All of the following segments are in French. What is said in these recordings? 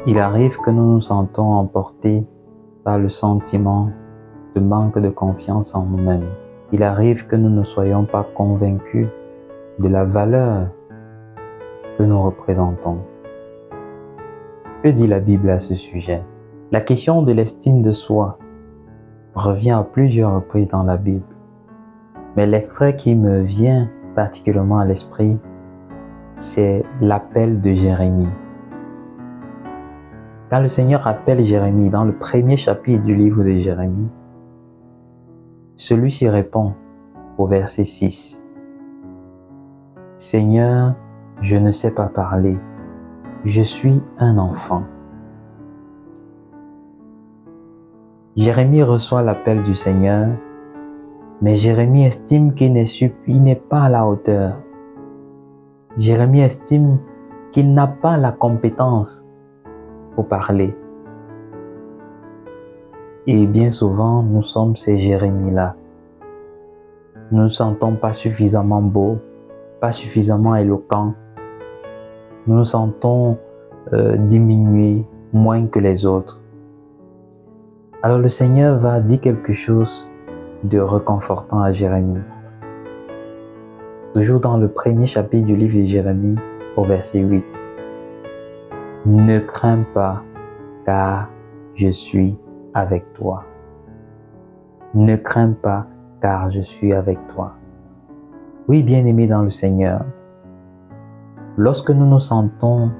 Il arrive que nous nous sentons emportés par le sentiment de manque de confiance en nous-mêmes. Il arrive que nous ne soyons pas convaincus de la valeur que nous représentons. Que dit la Bible à ce sujet? La question de l'estime de soi revient à plusieurs reprises dans la Bible. Mais l'extrait qui me vient particulièrement à l'esprit, c'est l'appel de Jérémie. Quand le Seigneur appelle Jérémie dans le premier chapitre du livre de Jérémie, celui-ci répond au verset 6. Seigneur, je ne sais pas parler, je suis un enfant. Jérémie reçoit l'appel du Seigneur, mais Jérémie estime qu'il n'est pas à la hauteur. Jérémie estime qu'il n'a pas la compétence pour parler. Et bien souvent, nous sommes ces Jérémies-là. Nous ne nous sentons pas suffisamment beaux, pas suffisamment éloquents. Nous nous sentons diminués, moins que les autres. Alors le Seigneur va dire quelque chose de réconfortant à Jérémie. Toujours dans le premier chapitre du livre de Jérémie, au verset 8. Ne crains pas, car je suis avec toi. Ne crains pas, car je suis avec toi. Oui, bien-aimés dans le Seigneur, lorsque nous nous sentons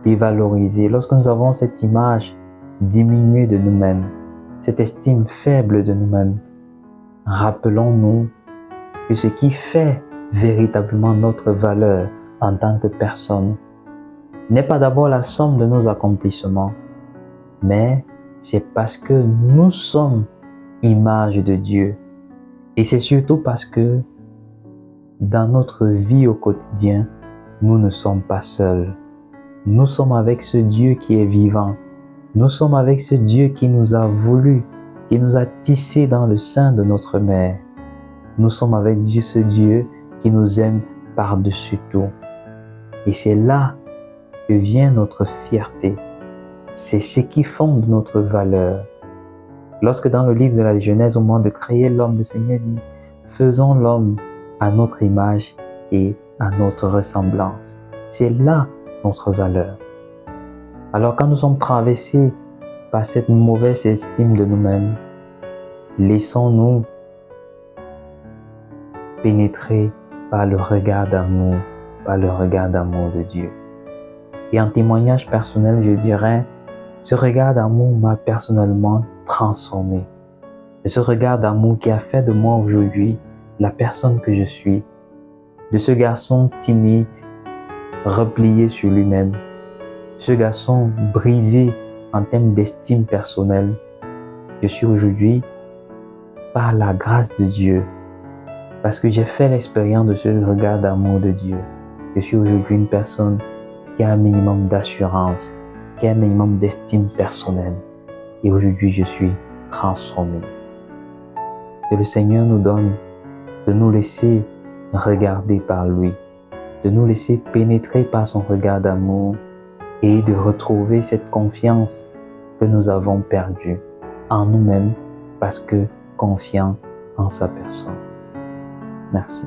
dévalorisés, lorsque nous avons cette image diminuée de nous-mêmes, cette estime faible de nous-mêmes, rappelons-nous que ce qui fait véritablement notre valeur en tant que personne n'est pas d'abord la somme de nos accomplissements, mais c'est parce que nous sommes image de Dieu. Et c'est surtout parce que dans notre vie au quotidien, nous ne sommes pas seuls. Nous sommes avec ce Dieu qui est vivant. Nous sommes avec ce Dieu qui nous a voulu, qui nous a tissés dans le sein de notre mère. Nous sommes avec ce Dieu qui nous aime par-dessus tout. Et c'est là que vient notre fierté. C'est ce qui fonde notre valeur. Lorsque dans le livre de la Genèse, au moment de créer l'homme, le Seigneur dit « Faisons l'homme à notre image et à notre ressemblance ». C'est là notre valeur. Alors quand nous sommes traversés par cette mauvaise estime de nous-mêmes, laissons-nous pénétrer par le regard d'amour, de Dieu. Et en témoignage personnel, je dirais, ce regard d'amour m'a personnellement transformé. C'est ce regard d'amour qui a fait de moi aujourd'hui la personne que je suis, de ce garçon timide, replié sur lui-même, ce garçon brisé en termes d'estime personnelle. Je suis aujourd'hui, par la grâce de Dieu, parce que j'ai fait l'expérience de ce regard d'amour de Dieu, je suis aujourd'hui une personne qui a un minimum d'assurance, qui a un minimum d'estime personnelle. Et aujourd'hui, je suis transformé. Que le Seigneur nous donne de nous laisser regarder par lui, de nous laisser pénétrer par son regard d'amour et de retrouver cette confiance que nous avons perdue en nous-mêmes parce que confiants en sa personne. Merci.